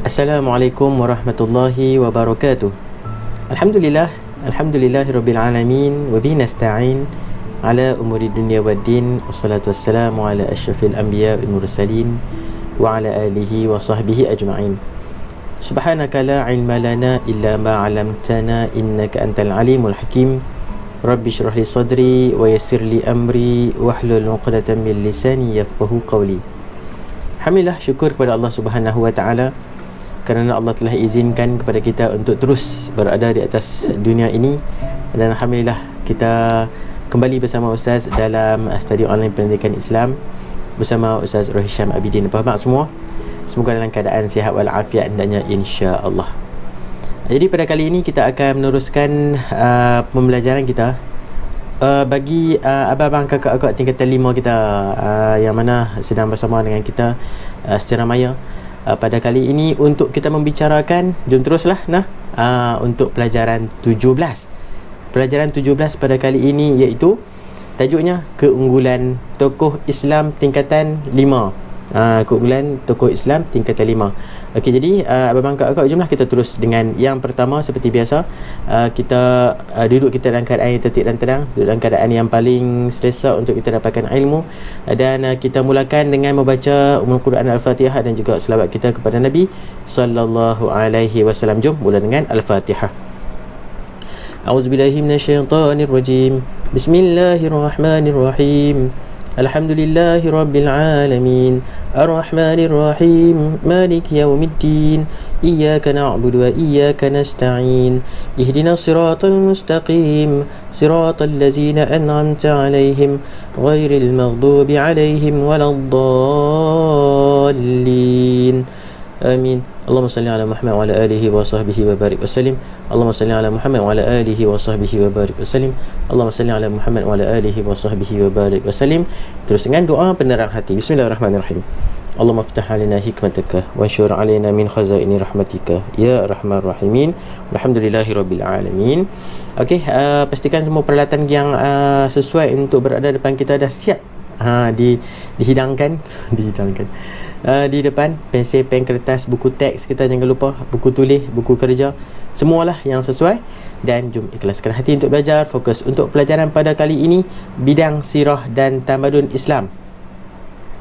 Assalamualaikum warahmatullahi wabarakatuh. Alhamdulillah, alhamdulillahirabbil alamin wa bihi nasta'in ala umuri dunya waddin. Wassalatu wassalamu ala asyrafil anbiya wal mursalin wa ala alihi wa sahbihi ajma'in. Subhanaka la ilma lana illa ma 'allamtana innaka antal alimul hakim. Rabbi shrah li sadri wa yassir li amri wahlul 'uqdatam min lisani yafqahu qawli. Alhamdulillah, syukur kepada Allah Subhanahu wa taala kerana Allah telah izinkan kepada kita untuk terus berada di atas dunia ini, dan alhamdulillah kita kembali bersama Ustaz dalam study online pendidikan Islam bersama Ustaz Roy Hisham Abidin. Apa khabar semua? Semoga dalam keadaan sihat walafiat hendaknya, insya-Allah. Jadi pada kali ini kita akan meneruskan pembelajaran kita bagi abang-abang kakak-kakak tingkatan 5 kita yang mana sedang bersama dengan kita secara maya. Pada kali ini untuk kita membicarakan, jom teruslah untuk pelajaran 17. Pelajaran 17 pada kali ini iaitu tajuknya keunggulan tokoh Islam tingkatan 5. Keunggulan tokoh Islam tingkatan 5. Okey, jadi abang kakak, jomlah kita terus dengan yang pertama. Seperti biasa, kita duduk kita dalam keadaan yang tertib dan tenang, duduk dalam keadaan yang paling selesa untuk kita dapatkan ilmu, dan kita mulakan dengan membaca Ummul Quran Al-Fatihah dan juga selawat kita kepada Nabi sallallahu alaihi wasallam. Jom mula dengan Al-Fatihah. A'udzubillahi minasyaitonir rajim. Bismillahirrahmanirrahim. Alhamdulillahi rabbil alamin, arrahmanir rahim, maliki yaumiddin, iyyaka na'budu wa iyyaka nasta'in, ihdinas siratal mustaqim, siratal ladzina an'amta 'alaihim, ghairil maghdubi 'alaihim waladdallin. Amin. Allahumma salli ala Muhammad wa ala alihi wa sahbihi wa barik wa sallim. Allahumma salli ala Muhammad wa ala alihi wa sahbihi wa barik wa sallim. Allahumma salli ala Muhammad wa ala alihi wa sahbihi wa barik wa sallim. Terus dengan doa penerang hati. Bismillahirrahmanirrahim. Allahumma ftah alina hikmataka wa anshur alaina min khazaini rahmatika ya arhamar rahimin. Alhamdulillahirabbil alamin. Okey, pastikan semua peralatan yang sesuai untuk berada depan kita dah siap dihidangkan di depan. Pensel, pen, kertas, buku teks kita jangan lupa, buku tulis, buku kerja, semualah yang sesuai. Dan jom ikhlaskan hati untuk belajar. Fokus untuk pelajaran pada kali ini, bidang sirah dan tamadun Islam.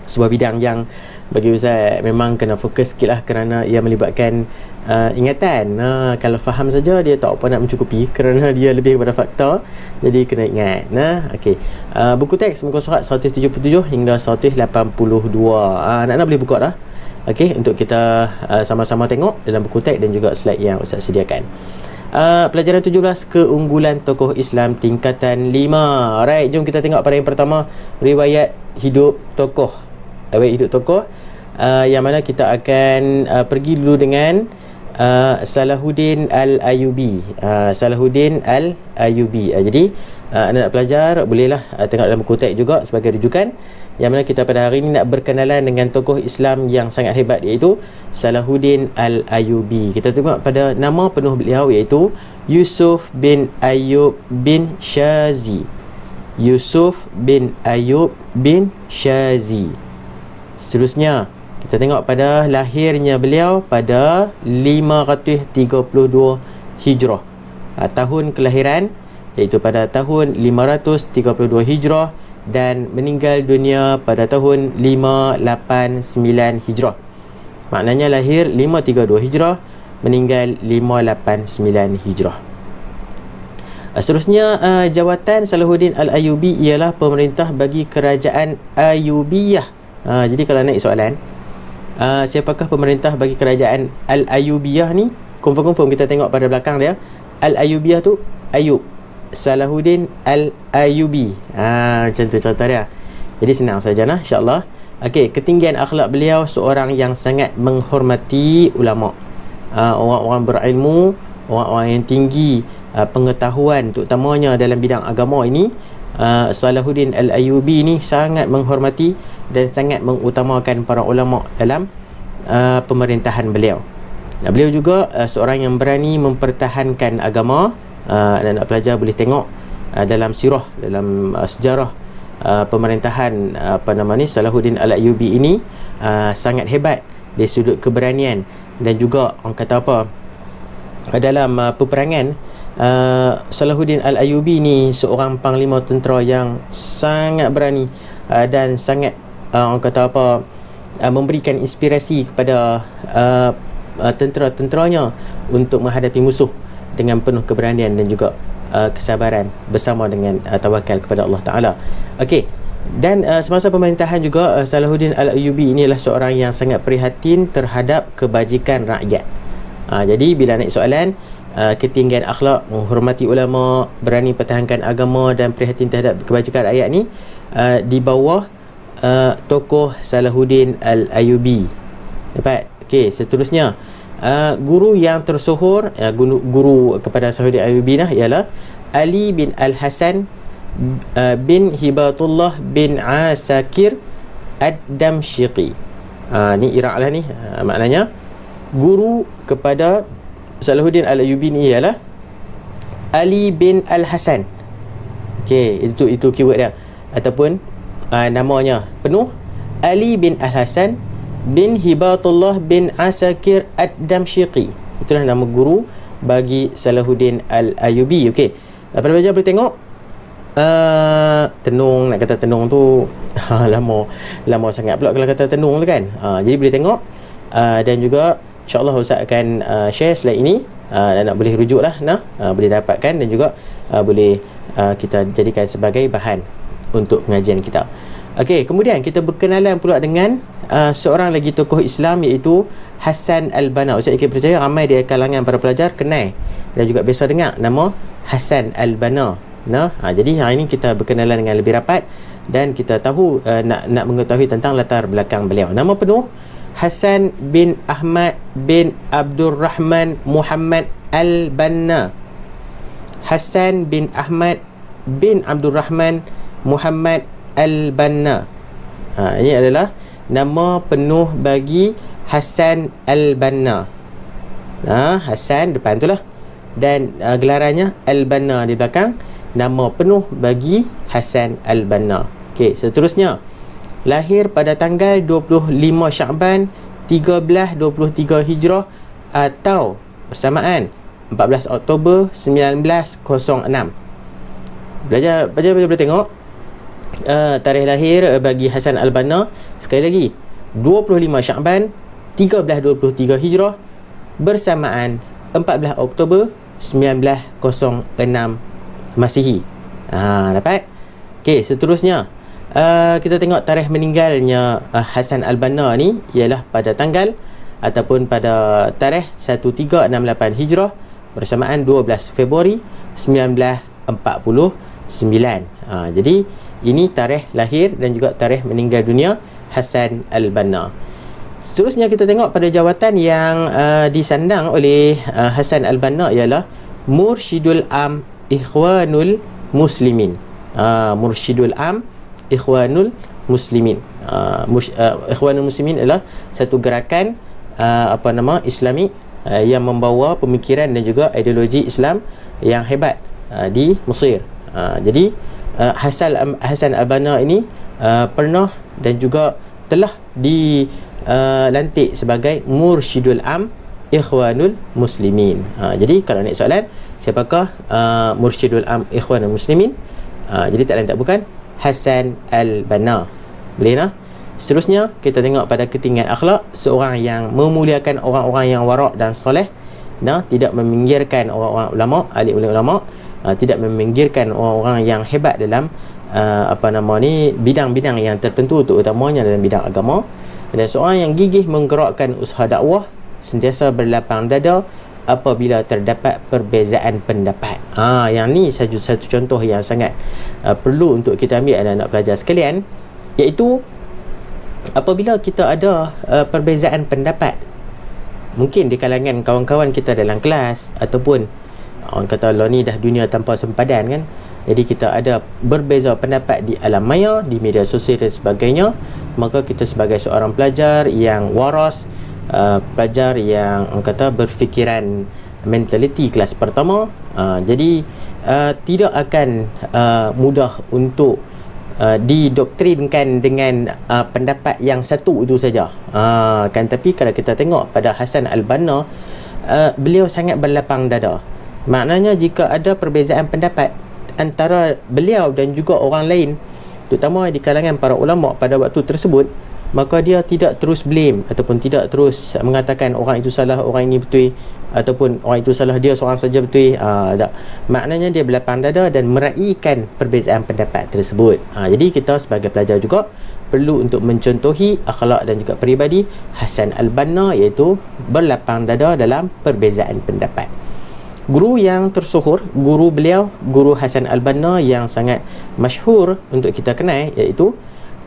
Sebuah bidang yang bagi Ustaz memang kena fokus sikit lah, kerana ia melibatkan ingatan. Kalau faham saja dia tak apa nak mencukupi, kerana dia lebih kepada fakta, jadi kena ingat. Okey, buku teks muka surat 177 hingga 182. Nak boleh buka dah. Okey, untuk kita sama-sama tengok dalam buku teks dan juga slide yang Ustaz sediakan. Pelajaran 17, keunggulan tokoh Islam tingkatan 5. Alright, jom kita tengok pada yang pertama, riwayat hidup tokoh. Riwayat hidup tokoh yang mana kita akan pergi dulu dengan Salahuddin Al-Ayyubi. Salahuddin Al-Ayyubi. Jadi anda nak belajar, bolehlah tengok dalam buku teks juga sebagai rujukan, yang mana kita pada hari ini nak berkenalan dengan tokoh Islam yang sangat hebat, iaitu Salahuddin Al-Ayyubi. Kita tengok pada nama penuh beliau, iaitu Yusuf bin Ayyub bin Shazi. Yusuf bin Ayyub bin Shazi. Seterusnya kita tengok pada lahirnya beliau pada 532 Hijrah. Tahun kelahiran iaitu pada tahun 532 Hijrah, dan meninggal dunia pada tahun 589 Hijrah. Maknanya lahir 532 Hijrah, meninggal 589 Hijrah. Seterusnya, jawatan Salahuddin Al-Ayyubi ialah pemerintah bagi kerajaan Ayyubiyah. Jadi kalau naik soalan, siapakah pemerintah bagi kerajaan Al-Ayyubiyah ni, confirm kita tengok pada belakang dia, Al-Ayyubiyah tu Ayub, Salahuddin Al-Ayyubi. Macam tu contoh dia. Jadi senang saja insya-Allah. Okey, ketinggian akhlak beliau, seorang yang sangat menghormati ulama, orang-orang berilmu, orang-orang yang tinggi pengetahuan, terutamanya dalam bidang agama ini. Salahuddin Al-Ayyubi ni sangat menghormati dan sangat mengutamakan para ulama dalam pemerintahan beliau. Beliau juga seorang yang berani mempertahankan agama. Dan nak pelajar boleh tengok dalam sirah, dalam sejarah pemerintahan Salahuddin Al-Ayyubi ini sangat hebat dari sudut keberanian, dan juga orang kata apa, dalam peperangan, Salahuddin Al-Ayyubi ni seorang panglima tentera yang sangat berani dan sangat orang kata apa, memberikan inspirasi kepada tentera-tenteranya untuk menghadapi musuh dengan penuh keberanian dan juga kesabaran bersama dengan tawakal kepada Allah Ta'ala. Okey, dan semasa pemerintahan juga Salahuddin Al-Ayyubi inilah seorang yang sangat prihatin terhadap kebajikan rakyat. Jadi bila naik soalan ketinggian akhlak, menghormati ulama, berani pertahankan agama dan prihatin terhadap kebajikan rakyat ni di bawah tokoh Salahuddin Al-Ayyubi. Dapat? Okey, seterusnya guru yang tersohor, guru kepada Salahuddin Al-Ayyubi ialah Ali bin Al-Hasan bin Hibatullah bin Asakir Ad-Damshiqi. Ni Iraq lah ni. Maknanya guru kepada Salahuddin Al-Ayyubi ni ialah Ali bin Al-Hasan. Okey, itu keyword dia, ataupun namanya penuh Ali bin Al-Hasan bin Hibatullah bin Asakir Ad-Damshiqi. Itulah nama guru bagi Salahuddin Al-Ayyubi. Okey, pada pelajar boleh tengok tenung, nak kata tenung tu lama sangat pula kalau kata tenung tu kan. Jadi boleh tengok dan juga InsyaAllah Ustaz akan share slide ini dan nak boleh rujuk lah, boleh dapatkan dan juga boleh kita jadikan sebagai bahan untuk pengajian kita. Okey, kemudian kita berkenalan pula dengan seorang lagi tokoh Islam, iaitu Hasan Al-Banna. Ustaz yakin percaya ramai di kalangan para pelajar kenal dan juga biasa dengar nama Hasan Al-Banna. Jadi hari ini kita berkenalan dengan lebih rapat dan kita tahu nak mengetahui tentang latar belakang beliau. Nama penuh Hasan bin Ahmad bin Abdul Rahman Muhammad Al-Banna. Hasan bin Ahmad bin Abdul Rahman Muhammad Al-Banna. Ini adalah nama penuh bagi Hasan Al-Banna. Hasan depan tu lah, dan gelarannya Al-Banna di belakang. Nama penuh bagi Hasan Al-Banna. Okey, seterusnya lahir pada tanggal 25 Sya'ban 1323 Hijrah atau bersamaan 14 Oktober 1906. Belajar boleh tengok tarikh lahir bagi Hasan Al-Banna. Sekali lagi 25 Sya'ban 1323 Hijrah bersamaan 14 Oktober 1906 Masihi. Dapat? Okey, seterusnya kita tengok tarikh meninggalnya Hasan Al-Banna ni ialah pada tanggal ataupun pada tarikh 1368 Hijrah bersamaan 12 Februari 1949. Jadi ini tarikh lahir dan juga tarikh meninggal dunia Hasan Al-Banna. Seterusnya kita tengok pada jawatan yang disandang oleh Hasan Al-Banna ialah Mursyidul Am Ikhwanul Muslimin. Mursyidul Am Ikhwanul Muslimin. Ikhwanul Muslimin adalah satu gerakan Islami yang membawa pemikiran dan juga ideologi Islam yang hebat di Mesir. Jadi Hasan Al-Banna ini pernah dan juga telah dilantik sebagai Mursyidul Am Ikhwanul Muslimin. Jadi kalau naik soalan, siapakah Mursyidul Am Ikhwanul Muslimin? Jadi tak lain tak bukan Hasan Al-Banna. Boleh nah? Seterusnya kita tengok pada ketinggian akhlak, seorang yang memuliakan orang-orang yang warak dan soleh, tidak meminggirkan orang-orang ulama, ahli ulama, tidak meminggirkan orang-orang yang hebat dalam bidang-bidang yang tertentu, terutamanya dalam bidang agama, dan seorang yang gigih menggerakkan usaha dakwah, sentiasa berlapang dada apabila terdapat perbezaan pendapat. Yang ni satu contoh yang sangat perlu untuk kita ambil anak-anak pelajar sekalian, iaitu apabila kita ada perbezaan pendapat, mungkin di kalangan kawan-kawan kita dalam kelas, ataupun orang kata lah ni dah dunia tanpa sempadan kan, jadi kita ada berbeza pendapat di alam maya, di media sosial dan sebagainya, maka kita sebagai seorang pelajar yang waras, pelajar yang orang kata berfikiran mentaliti kelas pertama, jadi tidak akan mudah untuk didoktrinkan dengan pendapat yang satu itu saja. Kan, tapi kalau kita tengok pada Hasan al-Banna, beliau sangat berlapang dada. Maknanya jika ada perbezaan pendapat antara beliau dan juga orang lain, terutama di kalangan para ulama pada waktu tersebut, maka dia tidak terus blame ataupun tidak terus mengatakan orang itu salah, orang ini betul, ataupun orang itu salah, dia seorang saja betul. Tak. Maknanya dia berlapang dada dan meraihkan perbezaan pendapat tersebut. Jadi kita sebagai pelajar juga perlu untuk mencontohi akhlak dan juga peribadi Hasan al-Banna, iaitu berlapang dada dalam perbezaan pendapat. Guru yang tersohor, guru beliau, guru Hasan al-Banna yang sangat masyhur untuk kita kenal, iaitu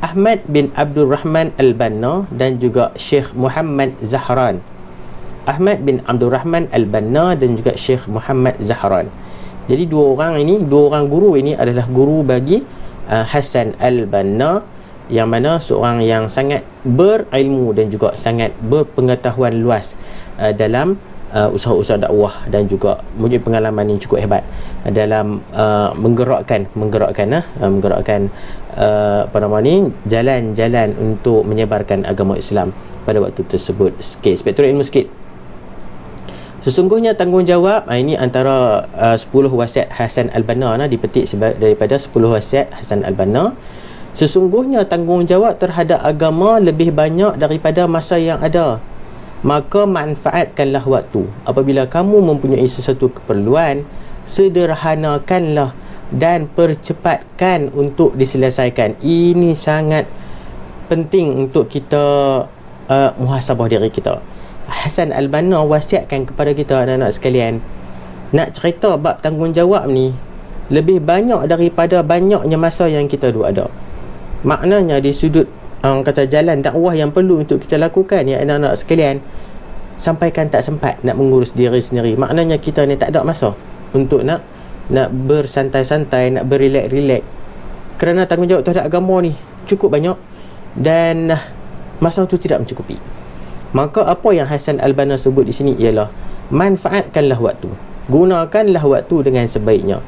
Ahmad bin Abdul Rahman al-Banna dan juga Syekh Muhammad Zahran. Ahmad bin Abdul Rahman al-Banna dan juga Syekh Muhammad Zahran. Jadi dua orang guru ini adalah guru bagi Hasan al-Banna, yang mana seorang yang sangat berilmu dan juga sangat berpengetahuan luas dalam usaha-usaha dakwah, dan juga mempunyai pengalaman yang cukup hebat dalam menggerakkan jalan-jalan untuk menyebarkan agama Islam pada waktu tersebut. Sikit spektrum ilmu sikit. Sesungguhnya tanggungjawab, ini antara 10 wasiat Hasan al-Banna, dipetik daripada 10 wasiat Hasan al-Banna. Sesungguhnya tanggungjawab terhadap agama lebih banyak daripada masa yang ada. Maka manfaatkanlah waktu. Apabila kamu mempunyai sesuatu keperluan, sederhanakanlah dan percepatkan untuk diselesaikan. Ini sangat penting untuk kita muhasabah diri kita. Hasan al-Banna wasiatkan kepada kita, anak-anak sekalian, nak cerita bab tanggungjawab ni lebih banyak daripada banyaknya masa yang kita ada. Maknanya di sudut kata jalan dakwah yang perlu untuk kita lakukan, ya anak-anak sekalian, sampaikan tak sempat nak mengurus diri sendiri. Maknanya kita ni tak ada masa untuk nak bersantai-santai, nak berilek-rilek, kerana tanggungjawab terhadap agama ni cukup banyak dan masa tu tidak mencukupi. Maka apa yang Hasan al-Banna sebut di sini ialah manfaatkanlah waktu, gunakanlah waktu dengan sebaiknya.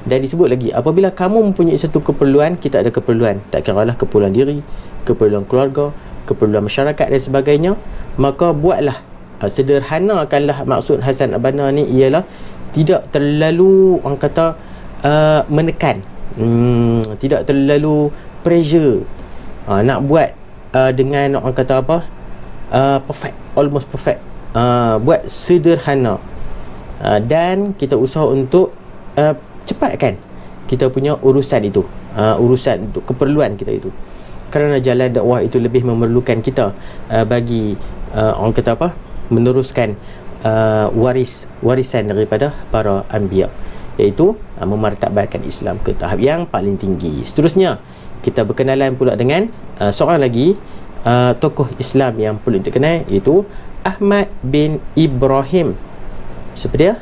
Dan disebut lagi, apabila kamu mempunyai satu keperluan, kita ada keperluan, tak kiralah keperluan diri, keperluan keluarga, keperluan masyarakat dan sebagainya, maka buatlah, sederhanakanlah. Maksud Hasan al-Banna ni ialah tidak terlalu, orang kata, menekan, tidak terlalu pressure, nak buat dengan, orang kata apa, perfect, almost perfect. Buat sederhana, dan kita usaha untuk cepatkan kita punya urusan itu, urusan untuk keperluan kita itu, kerana jalan dakwah itu lebih memerlukan kita bagi orang kata apa, meneruskan warisan daripada para anbiya, iaitu memartabatkan Islam ke tahap yang paling tinggi. Seterusnya kita berkenalan pula dengan seorang lagi tokoh Islam yang perlu kita kenal, iaitu Ahmad bin Ibrahim. Siapa dia?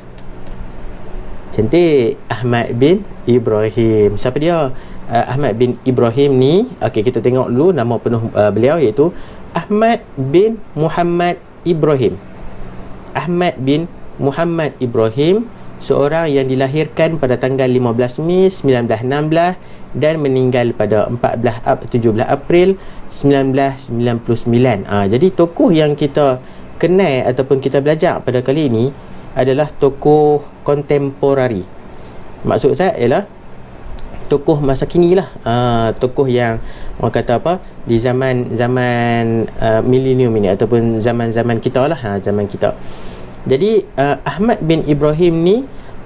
Cantik, Ahmad bin Ibrahim. Siapa dia? Ahmad bin Ibrahim ni, okey, kita tengok dulu nama penuh beliau, iaitu Ahmad bin Muhammad Ibrahim. Ahmad bin Muhammad Ibrahim, seorang yang dilahirkan pada tanggal 15 Mei 1916 dan meninggal pada 17 April 1999. Jadi tokoh yang kita kenal ataupun kita belajar pada kali ini adalah tokoh kontemporari. Maksud saya ialah tokoh masa kini lah, tokoh yang orang kata apa, di zaman milenium ini ataupun zaman kita lah, zaman kita. Jadi Ahmad bin Ibrahim ni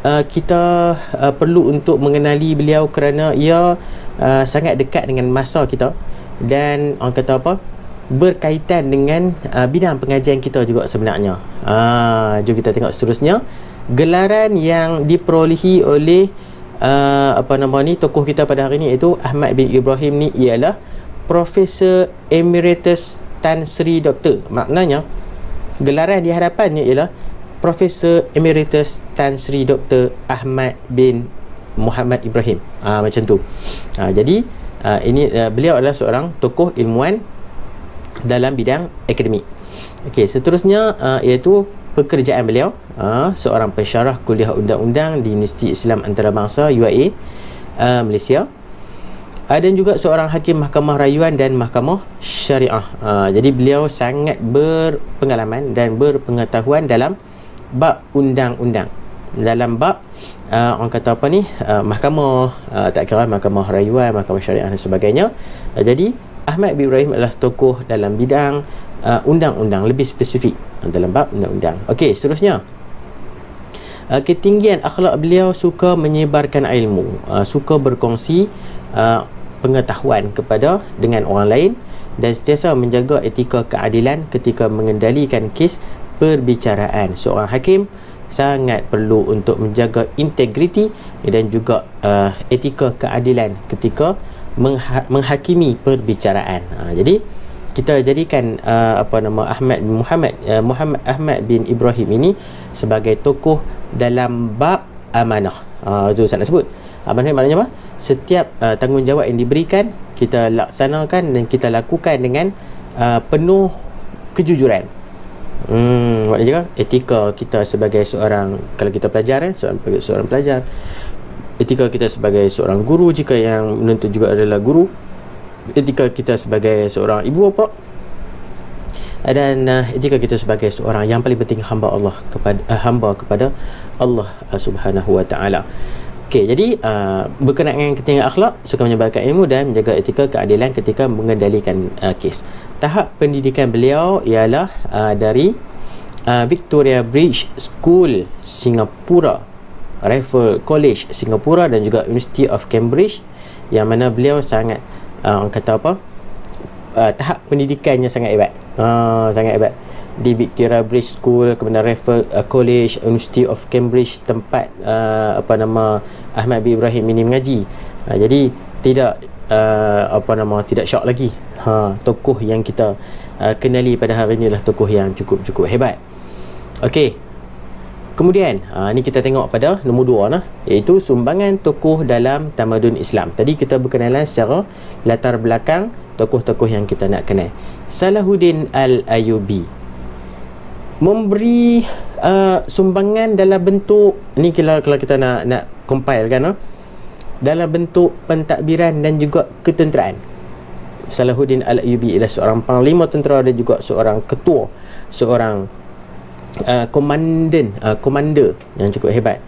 kita perlu untuk mengenali beliau kerana ia sangat dekat dengan masa kita, dan orang kata apa, berkaitan dengan bidang pengajian kita juga sebenarnya. Jom kita tengok seterusnya. Gelaran yang diperolehi oleh tokoh kita pada hari ini, iaitu Ahmad bin Ibrahim ni, ialah Profesor Emeritus Tan Sri Doktor. Maknanya gelaran di hadapannya ialah Profesor Emeritus Tan Sri Doktor Ahmad bin Muhammad Ibrahim. Macam tu. Jadi ini beliau adalah seorang tokoh ilmuwan dalam bidang akademik. Okey, seterusnya iaitu pekerjaan beliau, seorang pensyarah kuliah undang-undang di Universiti Islam Antarabangsa UIA, Malaysia. Dan juga seorang hakim mahkamah rayuan dan mahkamah syariah. Jadi beliau sangat berpengalaman dan berpengetahuan dalam bab undang-undang, dalam bab orang kata apa ni, mahkamah, tak kira mahkamah rayuan, mahkamah syariah dan sebagainya. Jadi Ahmad bin Ibrahim adalah tokoh dalam bidang undang-undang, lebih spesifik dalam bab undang-undang. Okey, seterusnya, ketinggian akhlak beliau, suka menyebarkan ilmu, suka berkongsi pengetahuan dengan orang lain, dan sentiasa menjaga etika keadilan ketika mengendalikan kes perbicaraan. Seorang hakim sangat perlu untuk menjaga integriti dan juga etika keadilan ketika menghakimi perbicaraan. Jadi kita jadikan Ahmad bin Ibrahim ini sebagai tokoh dalam bab amanah. Itu saya nak sebut. Amanah maknanya apa? Setiap tanggungjawab yang diberikan, kita laksanakan dan kita lakukan dengan penuh kejujuran. Maknanya etika kita sebagai seorang, kalau kita pelajar, seorang pelajar, etika kita sebagai seorang guru jika yang menuntut juga adalah guru, etika kita sebagai seorang ibu bapa, dan etika kita sebagai seorang yang paling penting hamba kepada Allah Subhanahu wa taala. Okey, jadi berkenaan dengan ketinggian akhlak, suka menyebarkan ilmu dan menjaga etika keadilan ketika mengendalikan kes. Tahap pendidikan beliau ialah dari Victoria Bridge School Singapura, Raffles College Singapura dan juga University of Cambridge, yang mana beliau sangat tahap pendidikannya sangat hebat. Sangat hebat. Di Victoria Bridge School, kemudian Raffles College, University of Cambridge, tempat Ahmad bin Ibrahim ini mengaji. Jadi tidak tidak syok lagi. Tokoh yang kita kenali pada hari ini adalah tokoh yang cukup hebat. Okey. Kemudian ni kita tengok pada nombor 2 lah, iaitu sumbangan tokoh dalam tamadun Islam. Tadi kita berkenalan secara latar belakang tokoh-tokoh yang kita nak kenal. Salahuddin Al-Ayyubi memberi sumbangan dalam bentuk ni, kalau kita nak compile kan, dalam bentuk pentadbiran dan juga ketenteraan. Salahuddin Al-Ayyubi ialah seorang panglima tentera dan juga seorang ketua, seorang komander yang cukup hebat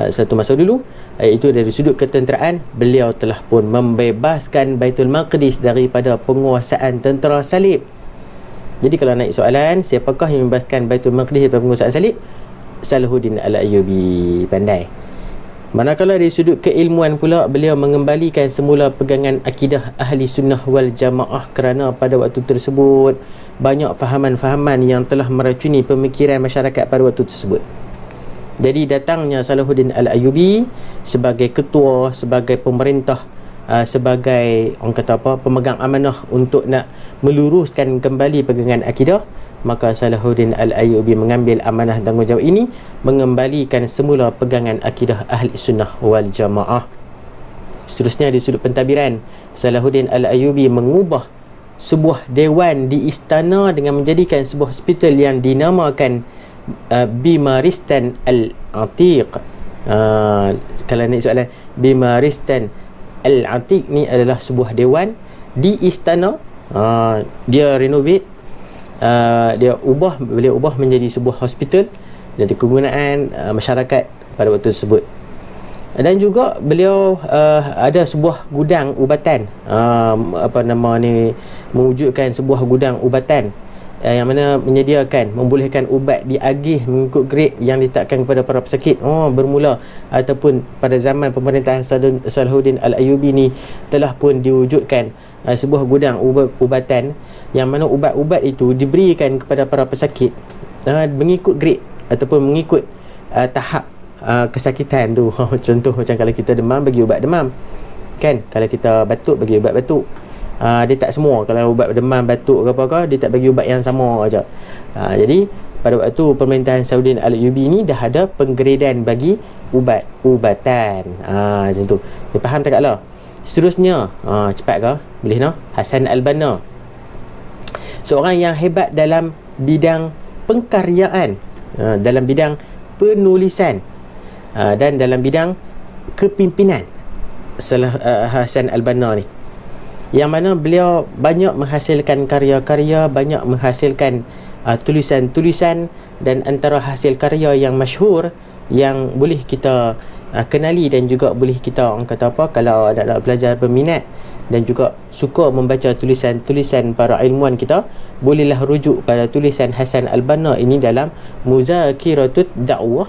satu masa dulu. Iaitu dari sudut ketenteraan, beliau telah pun membebaskan Baitul Maqdis daripada penguasaan tentera salib. Jadi kalau naik soalan, siapakah yang membebaskan Baitul Maqdis daripada penguasaan salib? Salahuddin Al-Ayyubi pandai. Manakala dari sudut keilmuan pula, beliau mengembalikan semula pegangan akidah ahli sunnah wal jamaah, kerana pada waktu tersebut banyak fahaman-fahaman yang telah meracuni pemikiran masyarakat pada waktu tersebut. Jadi datangnya Salahuddin Al-Ayyubi sebagai ketua, sebagai pemerintah, sebagai pemegang amanah untuk nak meluruskan kembali pegangan akidah, maka Salahuddin Al-Ayyubi mengambil amanah tanggungjawab ini, mengembalikan semula pegangan akidah ahli sunnah wal jamaah. Seterusnya di sudut pentadbiran, Salahuddin Al-Ayyubi mengubah sebuah dewan di istana dengan menjadikan sebuah hospital yang dinamakan Bimaristan Al-Atiq. Kalau naik soalan, Bimaristan Al-Atiq ni adalah sebuah dewan di istana. Dia renovate, beliau ubah menjadi sebuah hospital dari kegunaan masyarakat pada waktu tersebut. Dan juga beliau ada sebuah gudang ubatan, mewujudkan sebuah gudang ubatan yang mana menyediakan, membolehkan ubat diagih mengikut grade yang ditetapkan kepada para pesakit. Bermula ataupun pada zaman pemerintahan Salahuddin Al-Ayyubi ni telah pun diwujudkan sebuah gudang ubatan yang mana ubat-ubat itu diberikan kepada para pesakit mengikut grade ataupun mengikut tahap kesakitan tu. Contoh macam kalau kita demam, bagi ubat demam kan. Kalau kita batuk, bagi ubat batuk. Dia tak semua. Kalau ubat demam, batuk ke apa-apa, dia tak bagi ubat yang sama aja. Jadi pada waktu pemerintahan Salahuddin Al-Ayyubi ni dah ada penggradean bagi ubat-ubatan. Macam tu. Dia faham tak lah? Seterusnya, cepat ke? Boleh no? Hasan Al-Banna, seorang yang hebat dalam bidang pengkaryaan, dalam bidang penulisan, dan dalam bidang kepimpinan. Hasan Al-Banna ni yang mana beliau banyak menghasilkan karya-karya, banyak menghasilkan tulisan-tulisan, dan antara hasil karya yang masyhur yang boleh kita kenali dan juga boleh kita, orang kata apa, kalau anak-anak pelajar berminat dan juga suka membaca tulisan-tulisan para ilmuwan kita, bolehlah rujuk pada tulisan Hasan al-Banna ini dalam Muzakiratut Da'wah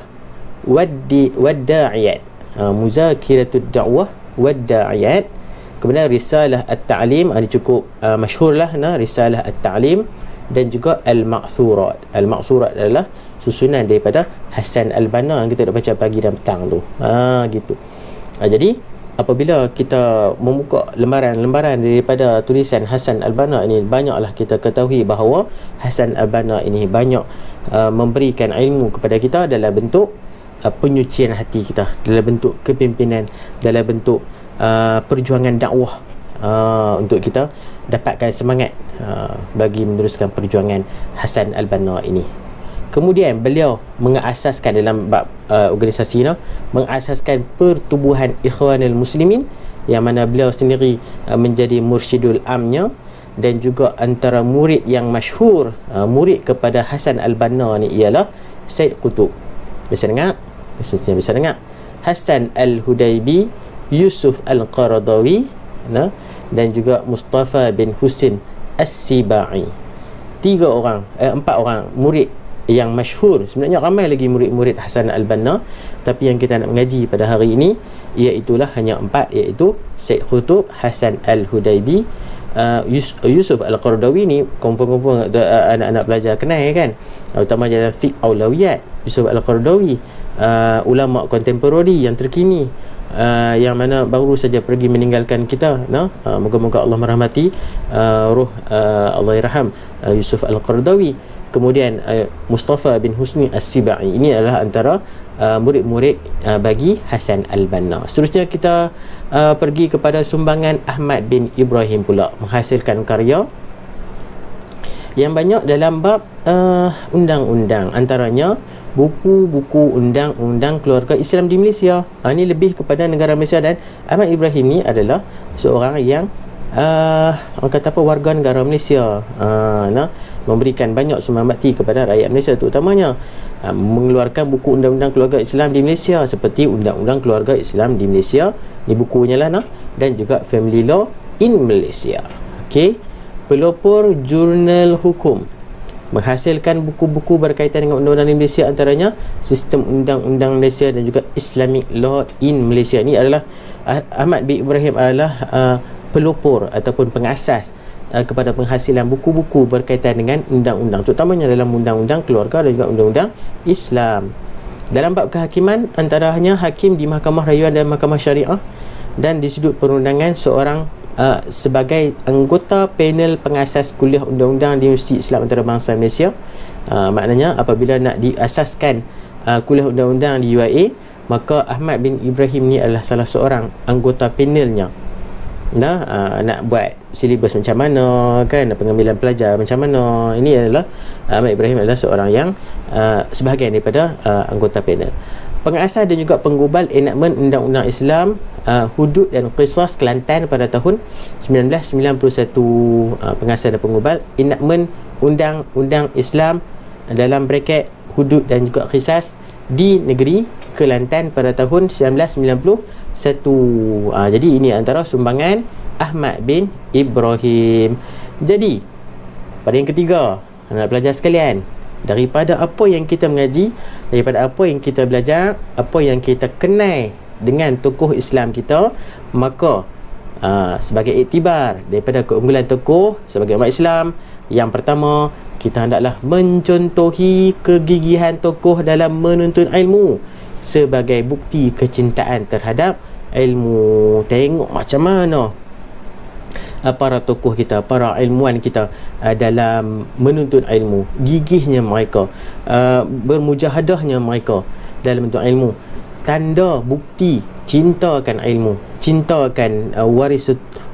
wad-Da'iyat. Muzakiratut Da'wah wad-Da'iyat. Kemudian Risalah At-Ta'lim, ada cukup masyhurlah, Risalah At-Ta'lim, dan juga Al-Ma'thurat. Al-Ma'thurat adalah susunan daripada Hasan al-Banna yang kita nak baca pagi dan petang tu. Gitu. Jadi apabila kita membuka lembaran-lembaran daripada tulisan Hasan al-Banna ini, banyaklah kita ketahui bahawa Hasan al-Banna ini banyak memberikan ilmu kepada kita dalam bentuk penyucian hati kita, dalam bentuk kepimpinan, dalam bentuk perjuangan dakwah, untuk kita dapatkan semangat bagi meneruskan perjuangan Hasan al-Banna ini. Kemudian beliau mengasaskan dalam bab organisasi ni, mengasaskan Pertubuhan Ikhwanul Muslimin, yang mana beliau sendiri menjadi mursyidul amnya, dan juga antara murid yang masyhur murid kepada Hasan al-Banna ni ialah Said Qutb. Bisa dengar? Khususnya bisa dengar Hasan al-Hudaybi, Yusuf al-Qaradawi, dan juga Mustafa bin Husin As-Sibai. 4 orang murid yang masyhur. Sebenarnya ramai lagi murid-murid Hasan al-Banna, tapi yang kita nak mengaji pada hari ini iaitulah hanya 4, iaitu Said Qutb, Hasan al-Hudaybi, Yusuf al-Qaradawi ni confirm anak-anak pelajar kenal kan, utama dalam fiqh aulawiyat. Yusuf al-Qaradawi ulama kontemporari yang terkini, yang mana baru saja pergi meninggalkan kita. Moga-moga Allah merahmati roh Allahyarham Yusuf al-Qaradawi. Kemudian Mustafa bin Husni As-Sibai, ini adalah antara murid-murid bagi Hasan al-Banna. Seterusnya kita pergi kepada sumbangan Ahmad bin Ibrahim pula, menghasilkan karya yang banyak dalam bab undang-undang, antaranya buku-buku undang-undang keluarga Islam di Malaysia. Ini lebih kepada negara Malaysia, dan Ahmad Ibrahim ni adalah seorang yang orang kata apa, warga negara Malaysia, memberikan banyak sumbang bakti kepada rakyat Malaysia, terutamanya mengeluarkan buku undang-undang keluarga Islam di Malaysia, seperti Undang-Undang Keluarga Islam di Malaysia, ni bukunya lah, dan juga Family Law in Malaysia. Pelopor jurnal hukum, menghasilkan buku-buku berkaitan dengan undang-undang di Malaysia, antaranya Sistem Undang-Undang Malaysia dan juga Islamic Law in Malaysia. Ini adalah Ahmad bin Ibrahim adalah pelopor ataupun pengasas kepada penghasilan buku-buku berkaitan dengan undang-undang, terutamanya dalam undang-undang keluarga dan juga undang-undang Islam. Dalam bab kehakiman, antaranya hakim di Mahkamah Rayuan dan Mahkamah Syariah, dan di sudut perundangan seorang sebagai anggota panel pengasas kuliah undang-undang di Universiti Islam Antarabangsa Malaysia. Maknanya apabila nak diasaskan kuliah undang-undang di UIA, maka Ahmad bin Ibrahim ni adalah salah seorang anggota panelnya. Nak buat silibus macam mana kan, pengambilan pelajar macam mana, ini adalah Ahmad Ibrahim adalah seorang yang sebahagian daripada anggota panel. Pengasas dan juga penggubal enakmen Undang-Undang Islam Hudud dan Qisas Kelantan pada tahun 1991. Pengasas dan penggubal enakmen Undang-Undang Islam dalam braket Hudud dan juga Qisas di negeri Kelantan pada tahun 1991. Jadi ini antara sumbangan Ahmad bin Ibrahim. Jadi pada yang ketiga, anak pelajar sekalian, daripada apa yang kita mengaji, daripada apa yang kita belajar, apa yang kita kenal dengan tokoh Islam kita, maka sebagai iktibar daripada keunggulan tokoh sebagai umat Islam, yang pertama, kita hendaklah mencontohi kegigihan tokoh dalam menuntut ilmu sebagai bukti kecintaan terhadap ilmu. Tengok macam mana para tokoh kita, para ilmuwan kita dalam menuntut ilmu, gigihnya mereka, bermujahadahnya mereka dalam menuntut ilmu. Tanda bukti cintakan ilmu, cintakan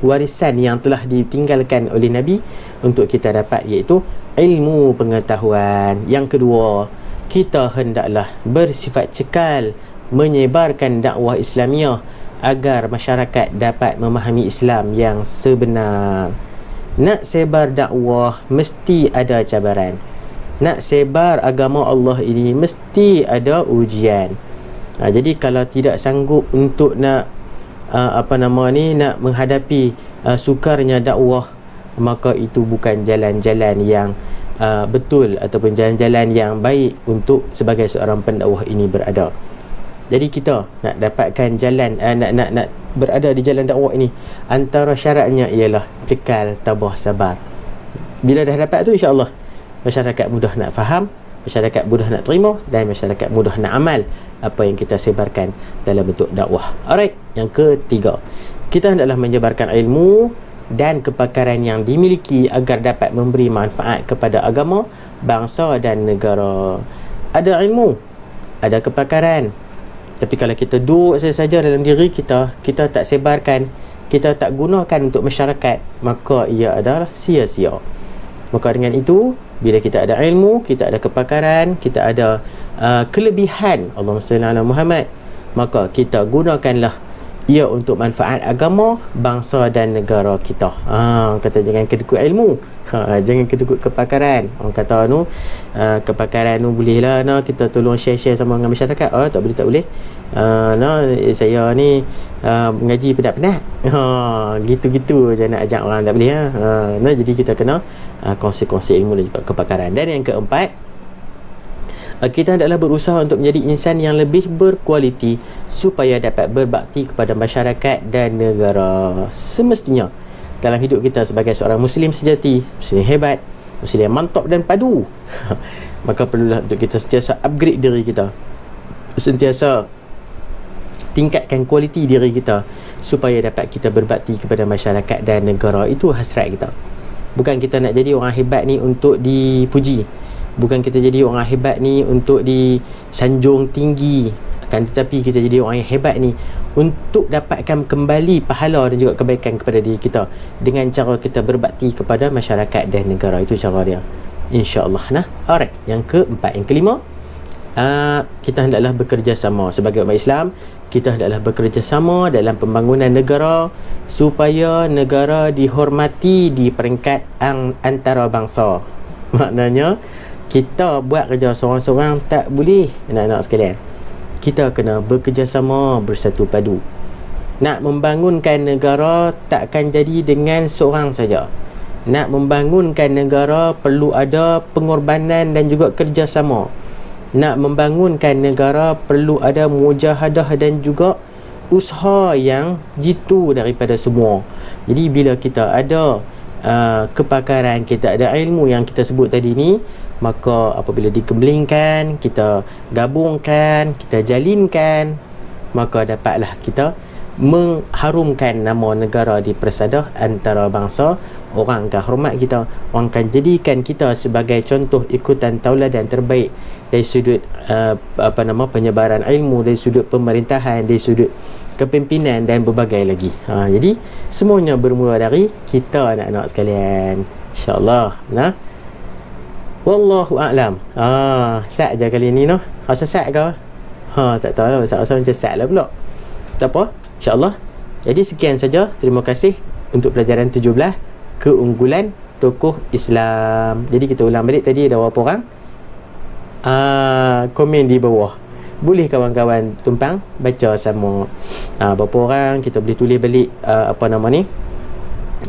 warisan yang telah ditinggalkan oleh Nabi untuk kita dapat, iaitu ilmu pengetahuan. Yang kedua, kita hendaklah bersifat cekal menyebarkan dakwah Islamiah agar masyarakat dapat memahami Islam yang sebenar. Nak sebar dakwah mesti ada cabaran. Nak sebar agama Allah ini mesti ada ujian. Jadi kalau tidak sanggup untuk nak nak menghadapi sukarnya dakwah, maka itu bukan jalan-jalan yang betul ataupun jalan-jalan yang baik untuk sebagai seorang pendakwah ini berada. Jadi kita nak dapatkan jalan, nak berada di jalan dakwah ini, antara syaratnya ialah cekal, tabah, sabar. Bila dah dapat tu, insya-Allah masyarakat mudah nak faham, masyarakat mudah nak terima, dan masyarakat mudah nak amal apa yang kita sebarkan dalam bentuk dakwah. Alright, yang ketiga, kita hendaklah menyebarkan ilmu dan kepakaran yang dimiliki agar dapat memberi manfaat kepada agama, bangsa dan negara. Ada ilmu, ada kepakaran, tapi kalau kita duduk saja dalam diri kita, kita tak sebarkan, kita tak gunakan untuk masyarakat, maka ia adalah sia-sia. Maka dengan itu, bila kita ada ilmu, kita ada kepakaran, kita ada kelebihan, Allahumma salli ala Muhammad, maka kita gunakanlah ia untuk manfaat agama, bangsa dan negara kita. Kata jangan kedekut ilmu, jangan kedekut kepakaran. Orang kata kepakaran bolehlah kita tolong share-share sama dengan masyarakat. Tak boleh. Saya ni mengaji penat-penat. Gitu-gitu je nak ajak orang, tak boleh. Jadi kita kena kongsi-kongsi ilmu dan juga kepakaran. Dan yang keempat, kita hendaklah berusaha untuk menjadi insan yang lebih berkualiti supaya dapat berbakti kepada masyarakat dan negara. Semestinya dalam hidup kita sebagai seorang Muslim sejati, Muslim hebat, Muslim yang mantap dan padu, maka perlulah untuk kita sentiasa upgrade diri kita, sentiasa tingkatkan kualiti diri kita supaya dapat kita berbakti kepada masyarakat dan negara. Itu hasrat kita. Bukan kita nak jadi orang hebat ni untuk dipuji, bukan kita jadi orang hebat ni untuk disanjung tinggi, akan tetapi kita jadi orang yang hebat ni untuk dapatkan kembali pahala dan juga kebaikan kepada diri kita dengan cara kita berbakti kepada masyarakat dan negara. Itu cara dia, insya-Allah. Alright, yang keempat. Yang kelima, kita hendaklah bekerjasama sebagai umat Islam. Kita hendaklah bekerjasama dalam pembangunan negara supaya negara dihormati di peringkat antara bangsa. Maknanya kita buat kerja seorang-seorang tak boleh, anak-anak sekalian. Kita kena bekerjasama, bersatu padu. Nak membangunkan negara takkan jadi dengan seorang saja. Nak membangunkan negara perlu ada pengorbanan dan juga kerjasama. Nak membangunkan negara perlu ada mujahadah dan juga usaha yang jitu daripada semua. Jadi bila kita ada kepakaran, kita ada ilmu yang kita sebut tadi ni, maka apabila dikembelingkan, kita gabungkan, kita jalinkan, maka dapatlah kita mengharumkan nama negara di persadah antara bangsa. Orang akan hormat kita, orang akan jadikan kita sebagai contoh ikutan tauladan terbaik dari sudut penyebaran ilmu, dari sudut pemerintahan, dari sudut kepimpinan dan berbagai lagi. Jadi semuanya bermula dari kita, anak-anak sekalian, insya-Allah. Wallahu a'lam. Sat je kali ni rasa sat ke? Tak tahu lah, rasa macam sat lah pula. Tak apa, insya-Allah. Jadi sekian saja. Terima kasih untuk pelajaran 17, keunggulan tokoh Islam. Jadi kita ulang balik, tadi ada berapa orang? Komen di bawah. Boleh kawan-kawan tumpang baca sama. Berapa orang, kita boleh tulis balik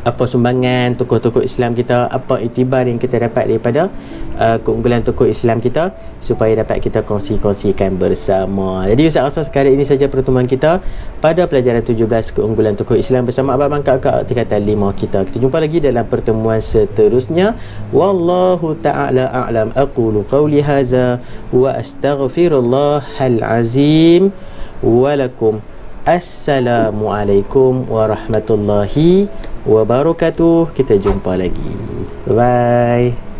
apa sumbangan tokoh-tokoh Islam kita, apa iktibar yang kita dapat daripada keunggulan tokoh Islam kita, supaya dapat kita kongsi-kongsikan bersama. Jadi Ustaz rasa sekali ini saja pertemuan kita pada pelajaran 17 keunggulan tokoh Islam bersama Abang Kakak tingkatan 5 kita. Kita jumpa lagi dalam pertemuan seterusnya. Wallahu ta'ala a'lam. Aqulu qawli hadza wa astaghfirullahal azim wa lakum. Assalamualaikum warahmatullahi wabarakatuh. Kita jumpa lagi. Bye bye.